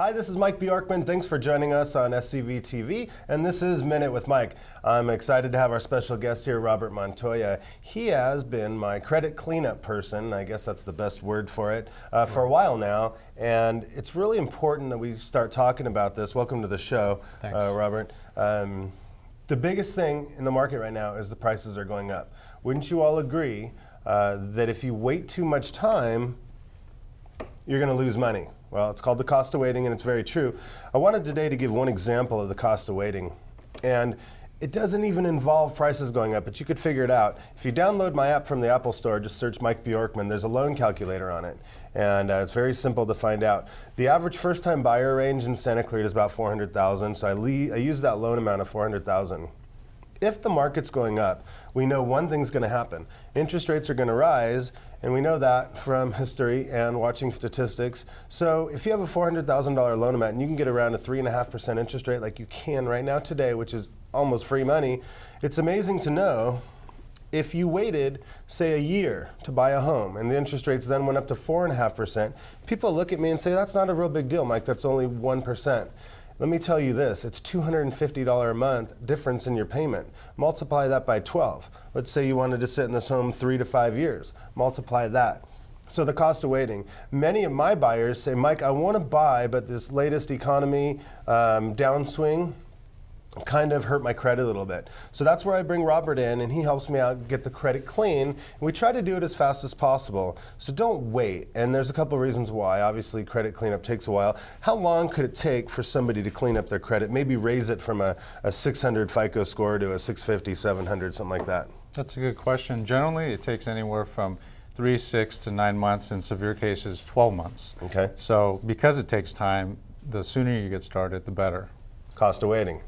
Hi, this is Mike Bjorkman. Thanks for joining us on SCV TV, and this is Minute with Mike. I'm excited to have our special guest here, Robert Montoya. He has been my credit cleanup person, I guess that's the best word for it, for a while now, and it's really important that we start talking about this. Welcome to the show, Robert. The biggest thing in the market right now is the prices are going up. Wouldn't you all agree that if you wait too much time, you're going to lose money? Well, it's called the cost of waiting, and it's very true. I wanted today to give one example of the cost of waiting. And it doesn't even involve prices going up, but you could figure it out. If you download my app from the Apple Store, just search Mike Bjorkman, there's a loan calculator on it. And it's very simple to find out. The average first-time buyer range in Santa Clarita is about $400,000, so I use that loan amount of $400,000. If the market's going up, we know one thing's going to happen. Interest rates are going to rise, and we know that from history and watching statistics. So if you have a $400,000 loan amount and you can get around a 3.5% interest rate like you can right now today, which is almost free money, it's amazing to know if you waited, say, a year to buy a home and the interest rates then went up to 4.5%, people look at me and say, that's not a real big deal, Mike, that's only 1%. Let me tell you this, it's $250 a month difference in your payment. Multiply that by 12. Let's say you wanted to sit in this home 3 to 5 years. Multiply that. So the cost of waiting. Many of my buyers say, Mike, I want to buy, but this latest economy downswing kind of hurt my credit a little bit. So that's where I bring Robert in, and he helps me out get the credit clean. And we try to do it as fast as possible. So don't wait. And there's a couple of reasons why. Obviously, credit cleanup takes a while. How long could it take for somebody to clean up their credit? Maybe raise it from a 600 FICO score to a 650, 700, something like that. That's a good question. Generally, it takes anywhere from 3, 6 to 9 months. In severe cases, 12 months. Okay. So because it takes time, the sooner you get started, the better. Cost of waiting.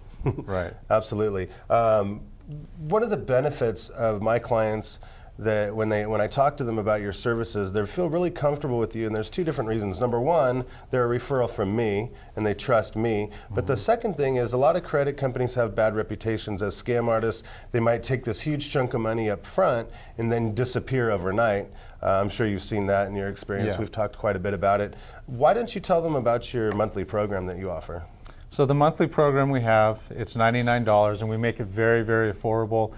Right. Absolutely. One of the benefits of my clients that when I talk to them about your services, they feel really comfortable with you, and there's two different reasons. Number one, they're a referral from me, and they trust me. But the second thing is a lot of credit companies have bad reputations as scam artists. They might take this huge chunk of money up front and then disappear overnight. I'm sure you've seen that in your experience. Yeah. We've talked quite a bit about it. Why don't you tell them about your monthly program that you offer? So the monthly program we have, it's $99, and we make it very, very affordable.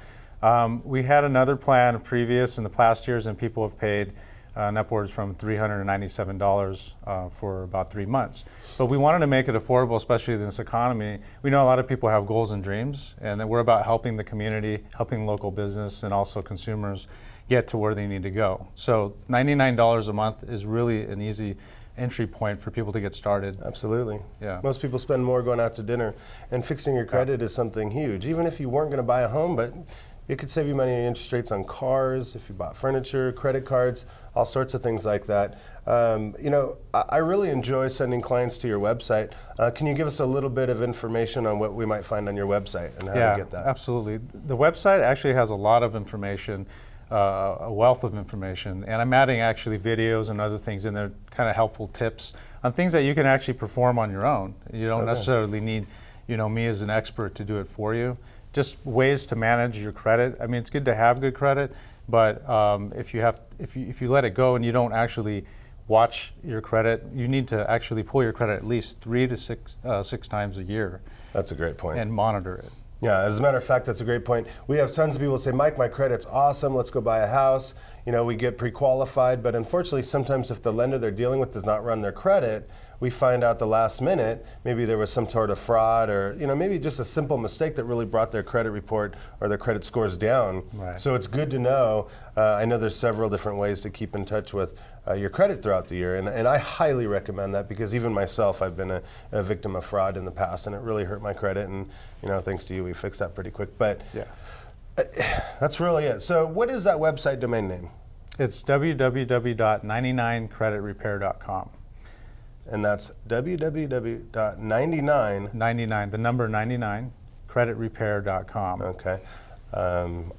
We had another plan previous in the past years, and people have paid upwards from $397 for about 3 months. But we wanted to make it affordable, especially in this economy. We know a lot of people have goals and dreams, and that we're about helping the community, helping local business, and also consumers get to where they need to go. So $99 a month is really an easy entry point for people to get started. Absolutely. Yeah. Most people spend more going out to dinner, and fixing your credit is something huge. Even if you weren't going to buy a home, but it could save you money on interest rates on cars, if you bought furniture, credit cards, all sorts of things like that. You know, I really enjoy sending clients to your website. Can you give us a little bit of information on what we might find on your website and how to get that? Absolutely. The website actually has a lot of information, a wealth of information, and I'm adding actually videos and other things in there, kind of helpful tips on things that you can actually perform on your own. You don't necessarily need, me as an expert to do it for you. Just ways to manage your credit. I mean, it's good to have good credit, but if you let it go and you don't actually watch your credit, you need to actually pull your credit at least 3 to 6 times a year. That's a great point. And monitor it. Yeah, as a matter of fact, that's a great point. We have tons of people say, Mike, my credit's awesome, let's go buy a house. We get pre-qualified, but unfortunately sometimes if the lender they're dealing with does not run their credit, we find out the last minute, maybe there was some sort of fraud or maybe just a simple mistake that really brought their credit report or their credit scores down. Right. So it's good to know. I know there's several different ways to keep in touch with your credit throughout the year, and I highly recommend that because even myself, I've been a victim of fraud in the past, and it really hurt my credit, and thanks to you, we fixed that pretty quick. But yeah, that's really it. So what is that website domain name? It's www.99creditrepair.com. And that's www.99. 99, the number 99, creditrepair.com. Okay.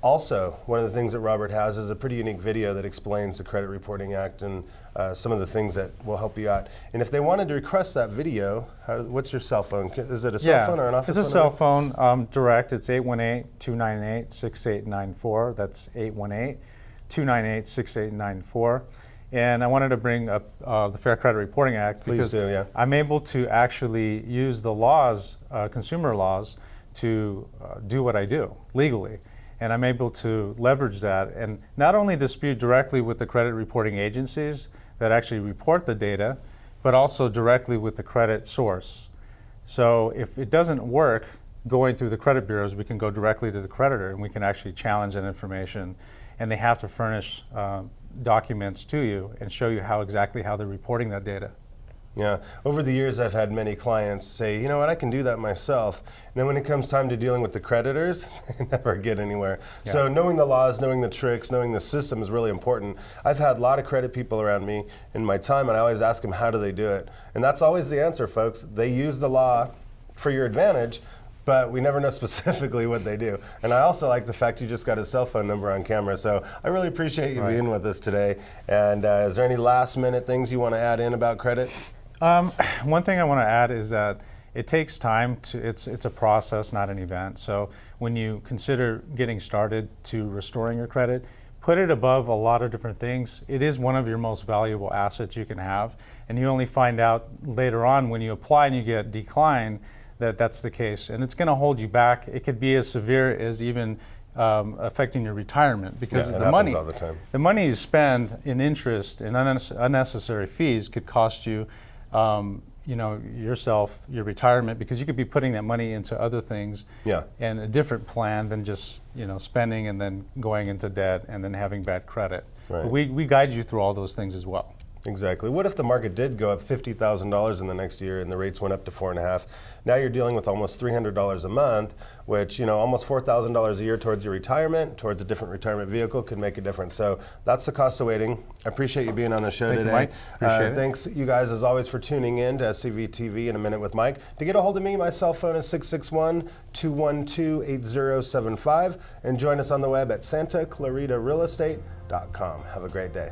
Also, one of the things that Robert has is a pretty unique video that explains the Credit Reporting Act and some of the things that will help you out. And if they wanted to request that video, what's your cell phone? Is it a cell phone or an office phone? It's a cell phone, direct. It's 818-298-6894. That's 818-298-6894. And I wanted to bring up the Fair Credit Reporting Act because Please do, yeah. I'm able to actually use the laws, consumer laws, to do what I do legally. And I'm able to leverage that and not only dispute directly with the credit reporting agencies that actually report the data, but also directly with the credit source. So if it doesn't work going through the credit bureaus, we can go directly to the creditor and we can actually challenge that information. And they have to furnish documents to you and show you exactly how they're reporting that data. Yeah, over the years I've had many clients say, you know what, I can do that myself. And then when it comes time to dealing with the creditors, they never get anywhere. Yeah. So knowing the laws, knowing the tricks, knowing the system is really important. I've had a lot of credit people around me in my time, and I always ask them, how do they do it? And that's always the answer, folks. They use the law for your advantage, but we never know specifically what they do. And I also like the fact you just got his cell phone number on camera. So I really appreciate you being with us today. And is there any last minute things you want to add in about credit? One thing I want to add is that it takes time it's a process, not an event. So when you consider getting started to restoring your credit, put it above a lot of different things. It is one of your most valuable assets you can have. And you only find out later on when you apply and you get declined that that's the case. And it's going to hold you back. It could be as severe as even affecting your retirement, because Yeah, the money, all the time. the money you spend in interest and unnecessary fees could cost you yourself, your retirement, because you could be putting that money into other things and a different plan than just, spending and then going into debt and then having bad credit. Right. But we guide you through all those things as well. Exactly. What if the market did go up $50,000 in the next year and the rates went up to 4.5? Now you're dealing with almost $300 a month, which, almost $4,000 a year towards your retirement, towards a different retirement vehicle could make a difference. So that's the cost of waiting. I appreciate you being on the show Thank today. you, Mike. Appreciate it. Thanks, you guys, as always, for tuning in to SCV TV in a Minute with Mike. To get a hold of me, my cell phone is 661-212-8075. And join us on the web at SantaClaritaRealEstate.com. Have a great day.